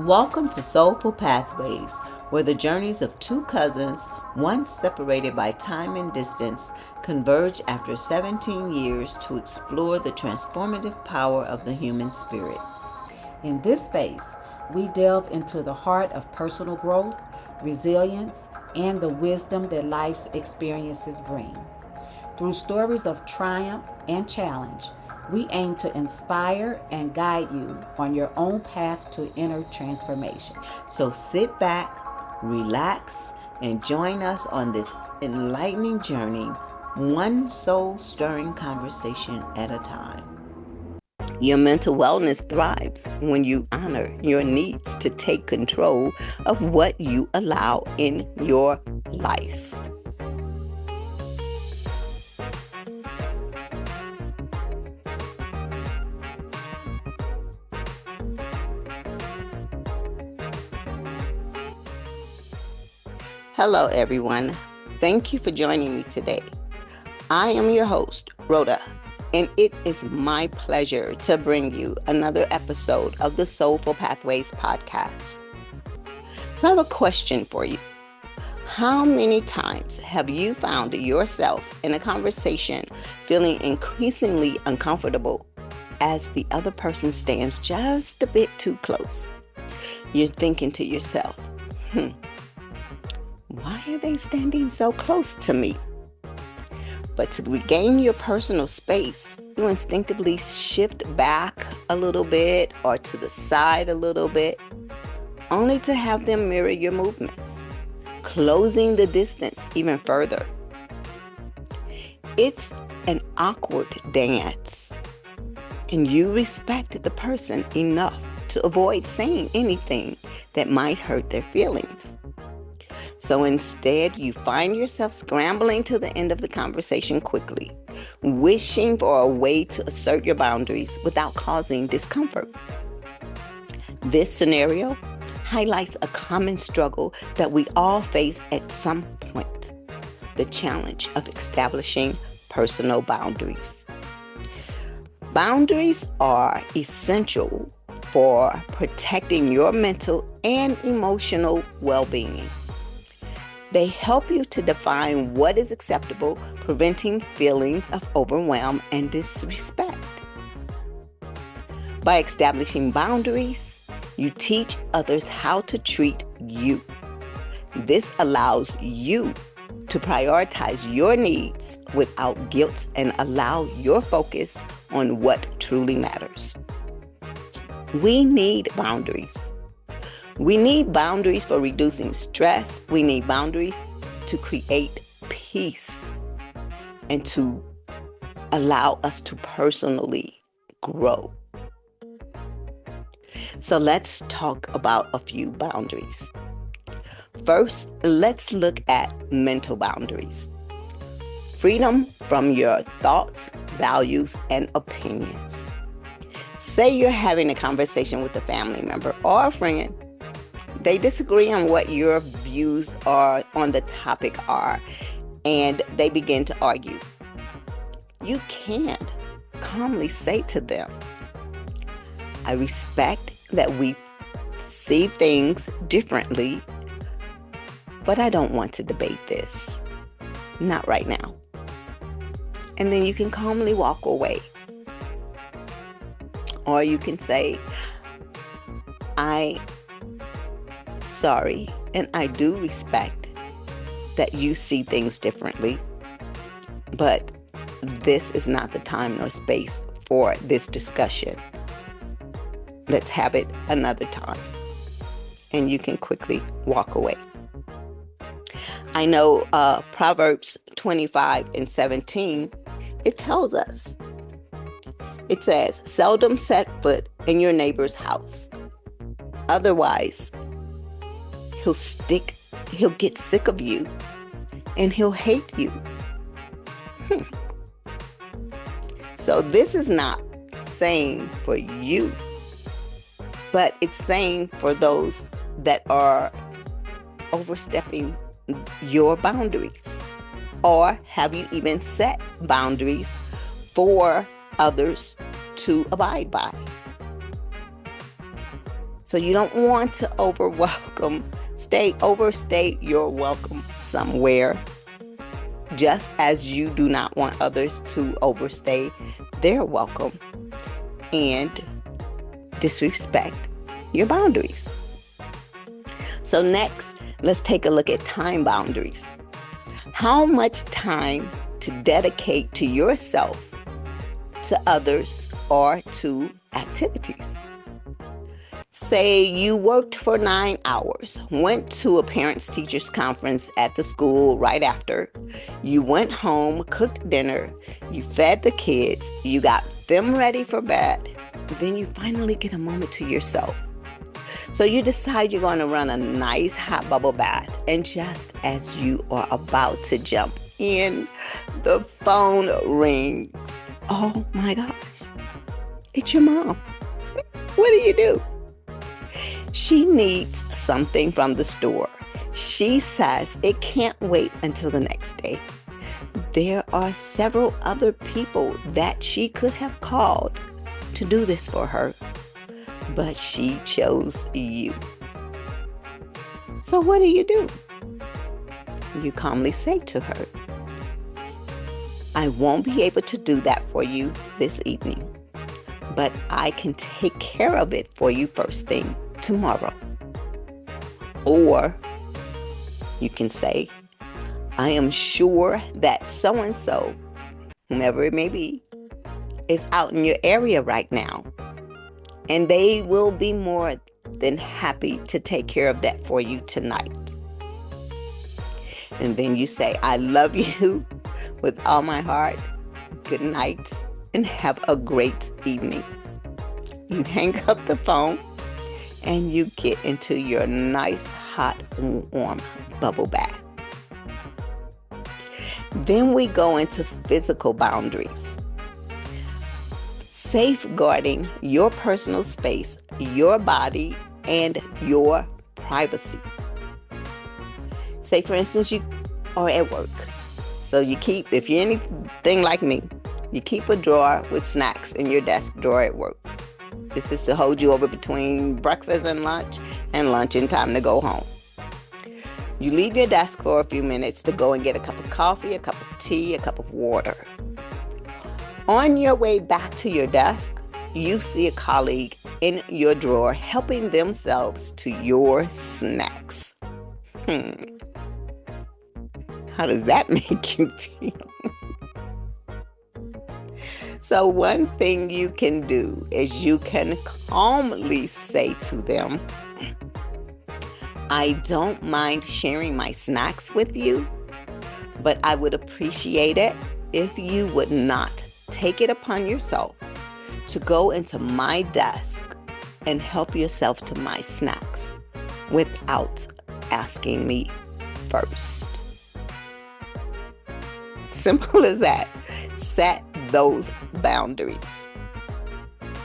Welcome to Soulful Pathways, where the journeys of two cousins, once separated by time and distance, converge after 17 years to explore the transformative power of the human spirit. In this space, we delve into the heart of personal growth, resilience, and the wisdom that life's experiences bring. Through stories of triumph and challenge, we aim to inspire and guide you on your own path to inner transformation. So sit back, relax, and join us on this enlightening journey, one soul stirring conversation at a time. Your mental wellness thrives when you honor your needs to take control of what you allow in your life. Hello, everyone. Thank you for joining me today. I am your host, Rhoda, and it is my pleasure to bring you another episode of the Soulful Pathways podcast. So I have a question for you. How many times have you found yourself in a conversation feeling increasingly uncomfortable as the other person stands just a bit too close? You're thinking to yourself, why are they standing so close to me? But to regain your personal space, you instinctively shift back a little bit or to the side a little bit, only to have them mirror your movements, closing the distance even further. It's an awkward dance, and you respect the person enough to avoid saying anything that might hurt their feelings. So instead, you find yourself scrambling to the end of the conversation quickly, wishing for a way to assert your boundaries without causing discomfort. This scenario highlights a common struggle that we all face at some point: the challenge of establishing personal boundaries. Boundaries are essential for protecting your mental and emotional well-being. They help you to define what is acceptable, preventing feelings of overwhelm and disrespect. By establishing boundaries, you teach others how to treat you. This allows you to prioritize your needs without guilt and allow your focus on what truly matters. We need boundaries. We need boundaries for reducing stress. We need boundaries to create peace and to allow us to personally grow. So let's talk about a few boundaries. First, let's look at mental boundaries. Freedom from your thoughts, values, and opinions. Say you're having a conversation with a family member or a friend. They disagree on what your views are on the topic are, and they begin to argue. You can calmly say to them, I respect that we see things differently, but I don't want to debate this. Not right now. And then you can calmly walk away. Or you can say, sorry, and I do respect that you see things differently, but this is not the time nor space for this discussion. Let's have it another time. And you can quickly walk away. I know Proverbs 25:17, it tells us, it says, seldom set foot in your neighbor's house. Otherwise, he'll get sick of you and he'll hate you. So this is not saying for you, but it's saying for those that are overstepping your boundaries, or have you even set boundaries for others to abide by? So you don't want to overstay your welcome somewhere, just as you do not want others to overstay their welcome and disrespect your boundaries. So next, let's take a look at time boundaries. How much time to dedicate to yourself, to others, or to activities? Say you worked for 9 hours, went to a parents-teachers conference at the school right after, you went home, cooked dinner, you fed the kids, you got them ready for bed, then you finally get a moment to yourself. So you decide you're going to run a nice hot bubble bath, and just as you are about to jump in, the phone rings. Oh my gosh, it's your mom. What do? She needs something from the store. She says it can't wait until the next day. There are several other people that she could have called to do this for her, but she chose you. So what do? You calmly say to her, I won't be able to do that for you this evening, but I can take care of it for you first thing tomorrow. Or you can say, I am sure that so-and-so, whomever it may be, is out in your area right now, and they will be more than happy to take care of that for you tonight. And then you say, I love you with all my heart. Good night and have a great evening. You hang up the phone and you get into your nice, hot, warm bubble bath. Then we go into physical boundaries. Safeguarding your personal space, your body, and your privacy. Say, for instance, you are at work. So you keep, if you're anything like me, you keep a drawer with snacks in your desk drawer at work. This is to hold you over between breakfast and lunch and time to go home. You leave your desk for a few minutes to go and get a cup of coffee, a cup of tea, a cup of water. On your way back to your desk, you see a colleague in your drawer helping themselves to your snacks. How does that make you feel? So one thing you can do is you can calmly say to them, I don't mind sharing my snacks with you, but I would appreciate it if you would not take it upon yourself to go into my desk and help yourself to my snacks without asking me first. Simple as that. Set those boundaries.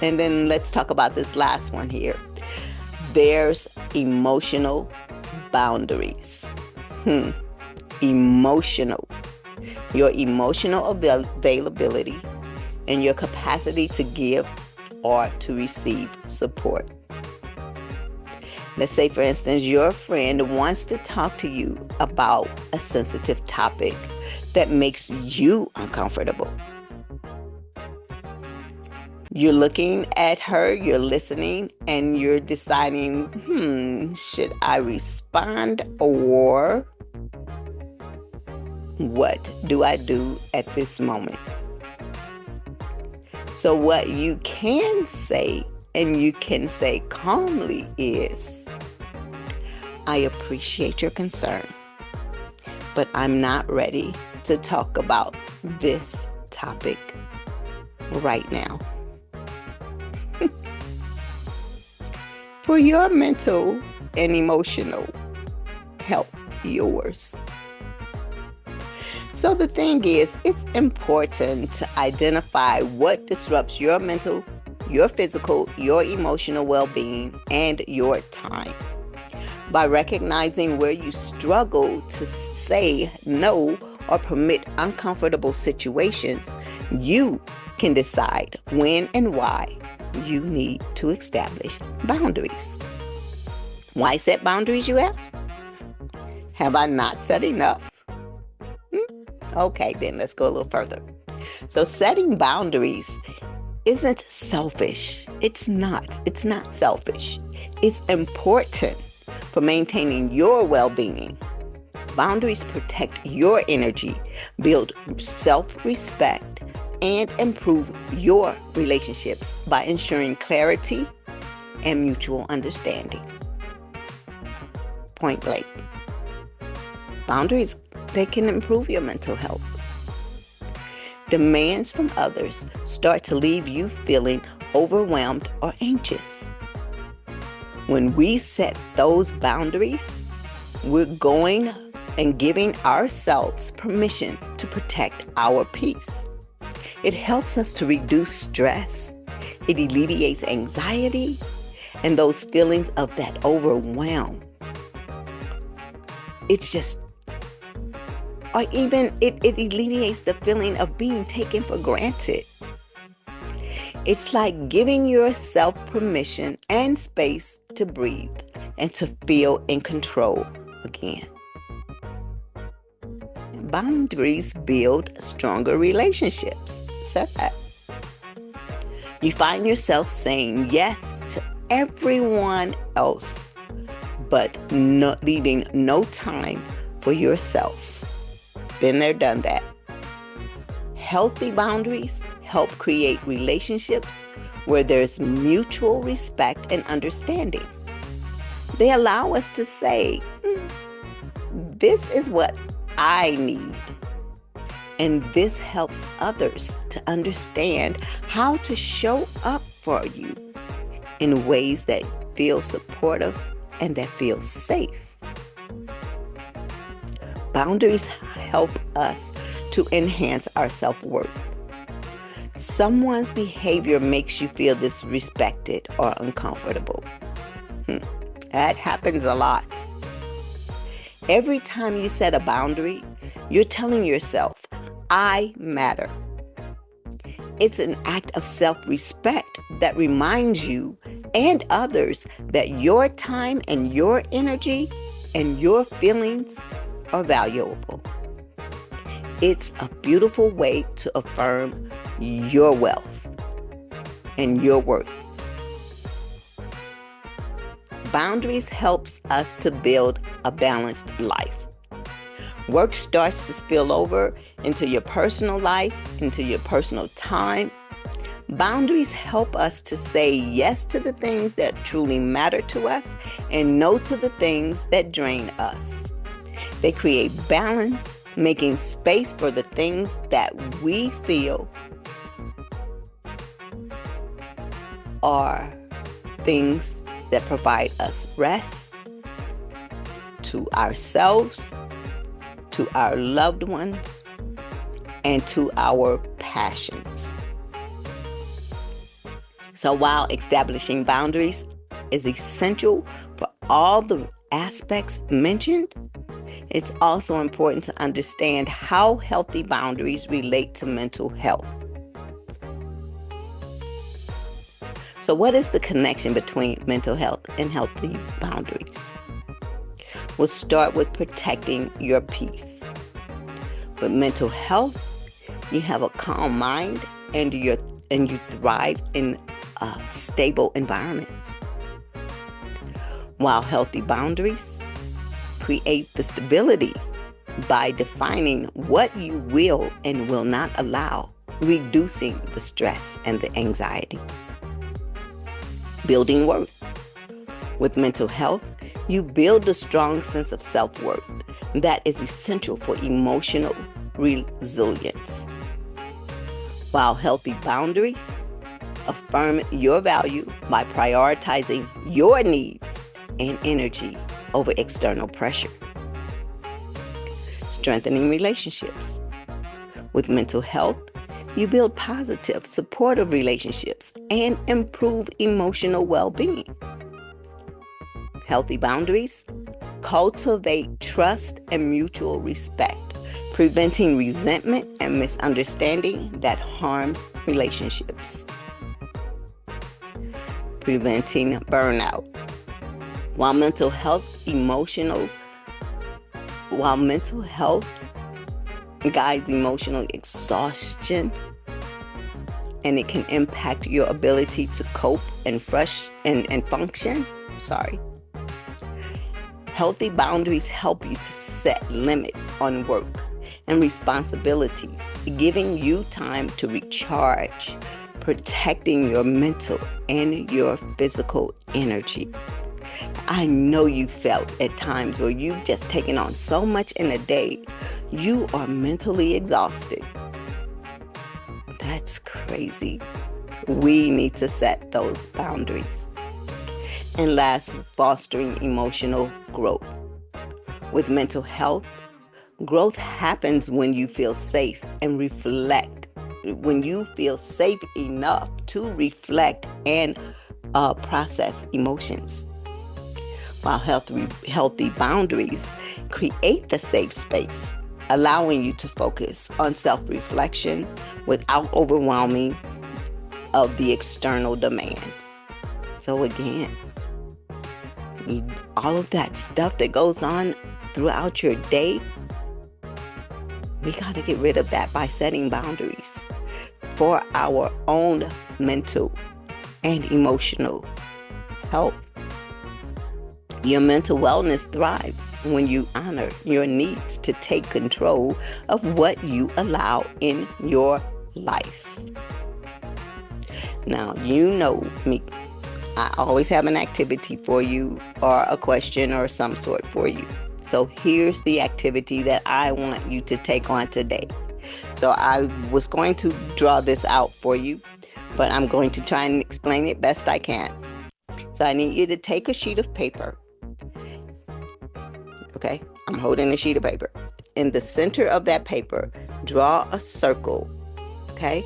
And then let's talk about this last one here. There's emotional boundaries. Emotional. Your emotional availability and your capacity to give or to receive support. Let's say, for instance, your friend wants to talk to you about a sensitive topic that makes you uncomfortable. You're looking at her, you're listening, and you're deciding, should I respond or what do I do at this moment? So what you can say, and you can say calmly, is, I appreciate your concern, but I'm not ready to talk about this topic right now. For your mental and emotional health, yours. So the thing is, it's important to identify what disrupts your mental, your physical, your emotional well-being, and your time. By recognizing where you struggle to say no or permit uncomfortable situations, you can decide when and why you need to establish boundaries. Why set boundaries, you ask? Have I not said enough? Okay, then let's go a little further. So setting boundaries isn't selfish. It's not. It's not selfish. It's important for maintaining your well-being. Boundaries protect your energy, build self-respect, and improve your relationships by ensuring clarity and mutual understanding. Point blank. Boundaries, they can improve your mental health. Demands from others start to leave you feeling overwhelmed or anxious. When we set those boundaries, we're going and giving ourselves permission to protect our peace. It helps us to reduce stress. It alleviates anxiety and those feelings of that overwhelm. It's just, or even it alleviates the feeling of being taken for granted. It's like giving yourself permission and space to breathe and to feel in control again. Boundaries build stronger relationships. Said that. You find yourself saying yes to everyone else, but not leaving no time for yourself. Been there, done that. Healthy boundaries help create relationships where there's mutual respect and understanding. They allow us to say, this is what I need. And this helps others to understand how to show up for you in ways that feel supportive and that feel safe. Boundaries help us to enhance our self-worth. Someone's behavior makes you feel disrespected or uncomfortable. That happens a lot. Every time you set a boundary, you're telling yourself, I matter. It's an act of self-respect that reminds you and others that your time and your energy and your feelings are valuable. It's a beautiful way to affirm your wealth and your worth. Boundaries helps us to build a balanced life. Work starts to spill over into your personal life, into your personal time. Boundaries help us to say yes to the things that truly matter to us and no to the things that drain us. They create balance, making space for the things that we feel are things that provide us rest, to ourselves, to our loved ones, and to our passions. So while establishing boundaries is essential for all the aspects mentioned, it's also important to understand how healthy boundaries relate to mental health. So what is the connection between mental health and healthy boundaries? We'll start with protecting your peace. With mental health, you have a calm mind and you thrive in stable environments. While healthy boundaries create the stability by defining what you will and will not allow, reducing the stress and the anxiety. Building worth. With mental health, you build a strong sense of self-worth that is essential for emotional resilience. While healthy boundaries affirm your value by prioritizing your needs and energy over external pressure. Strengthening relationships. With mental health, you build positive, supportive relationships and improve emotional well-being. Healthy boundaries cultivate trust and mutual respect, preventing resentment and misunderstanding that harms relationships. Preventing burnout. While mental health guides emotional exhaustion, and it can impact your ability to cope and function. Healthy boundaries help you to set limits on work and responsibilities, giving you time to recharge, protecting your mental and your physical energy. I know you felt at times where you've just taken on so much in a day, you are mentally exhausted. That's crazy. We need to set those boundaries. And last, fostering emotional growth. With mental health, growth happens when you feel safe and reflect. When you feel safe enough to reflect and process emotions. While healthy boundaries create the safe space, allowing you to focus on self-reflection without overwhelming of the external demands. So again, all of that stuff that goes on throughout your day, we got to get rid of that by setting boundaries for our own mental and emotional health. Your mental wellness thrives when you honor your needs to take control of what you allow in your life. Now, you know me. I always have an activity for you or a question or some sort for you. So here's the activity that I want you to take on today. So I was going to draw this out for you, but I'm going to try and explain it best I can. So I need you to take a sheet of paper. Okay, I'm holding a sheet of paper. In the center of that paper, draw a circle, okay?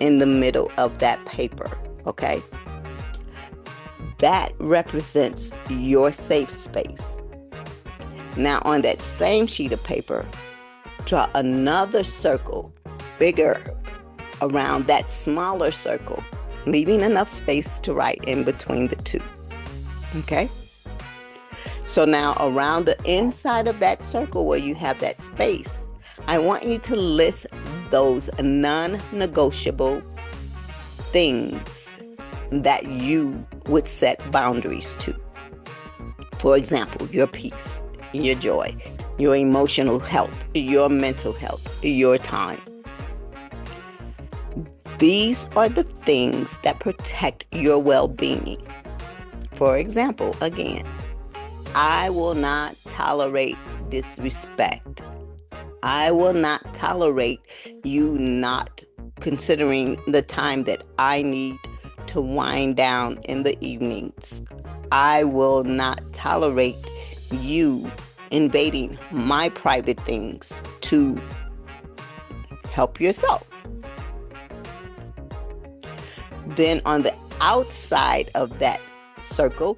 In the middle of that paper, okay? That represents your safe space. Now on that same sheet of paper, draw another circle, bigger, around that smaller circle, leaving enough space to write in between the two, okay? So now around the inside of that circle where you have that space, I want you to list those non-negotiable things that you would set boundaries to. For example, your peace, your joy, your emotional health, your mental health, your time. These are the things that protect your well-being. For example, again, I will not tolerate disrespect. I will not tolerate you not considering the time that I need to wind down in the evenings. I will not tolerate you invading my private things to help yourself. Then on the outside of that circle,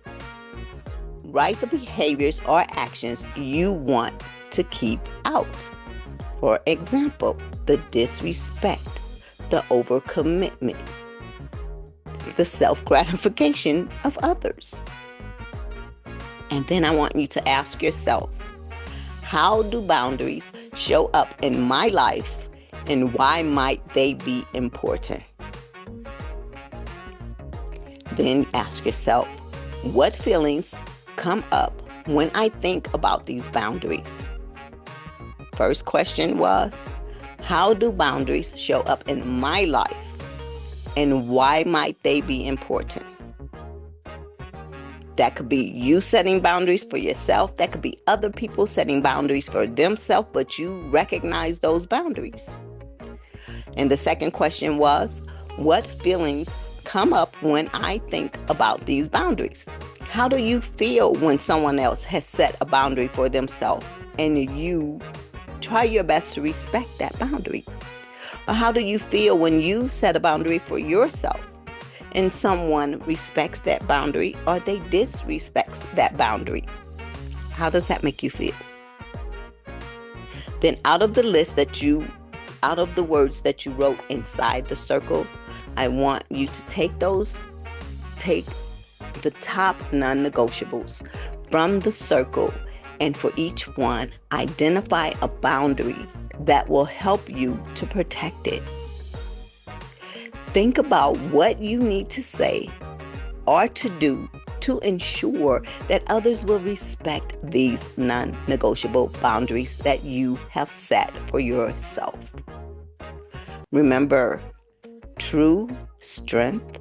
write the behaviors or actions you want to keep out. For example, the disrespect, the overcommitment, the self-gratification of others. And then I want you to ask yourself, how do boundaries show up in my life and why might they be important? Then ask yourself, what feelings come up when I think about these boundaries? First question was, how do boundaries show up in my life and why might they be important? That could be you setting boundaries for yourself. That could be other people setting boundaries for themselves, but you recognize those boundaries. And the second question was, what feelings come up when I think about these boundaries? How do you feel when someone else has set a boundary for themselves and you try your best to respect that boundary? Or how do you feel when you set a boundary for yourself and someone respects that boundary or they disrespect that boundary? How does that make you feel? Then out of the words that you wrote inside the circle, I want you to take the top non-negotiables from the circle, and for each one, identify a boundary that will help you to protect it. Think about what you need to say or to do to ensure that others will respect these non-negotiable boundaries that you have set for yourself. Remember, true strength,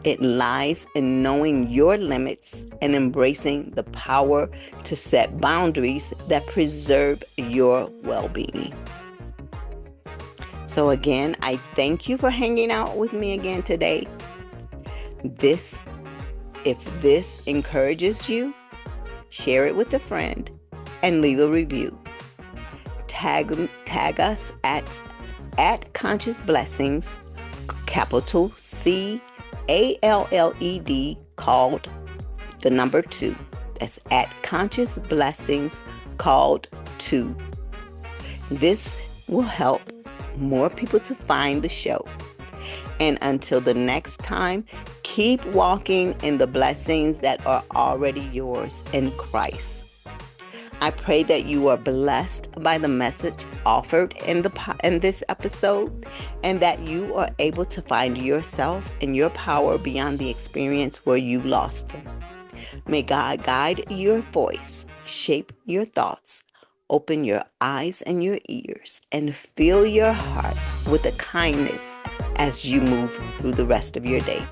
it lies in knowing your limits and embracing the power to set boundaries that preserve your well-being. So again, I thank you for hanging out with me again today. If this encourages you, share it with a friend and leave a review. Tag us at Conscious Blessings, capital CALLED, called the number 2. That's at Conscious Blessings called 2. This will help more people to find the show. And until the next time, keep walking in the blessings that are already yours in Christ. I pray that you are blessed by the message offered in this episode, and that you are able to find yourself and your power beyond the experience where you've lost them. May God guide your voice, shape your thoughts, open your eyes and your ears, and fill your heart with a kindness as you move through the rest of your day.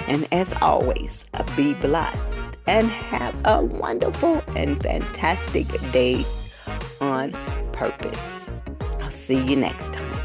And as always, be blessed and have a wonderful and fantastic day on purpose. I'll see you next time.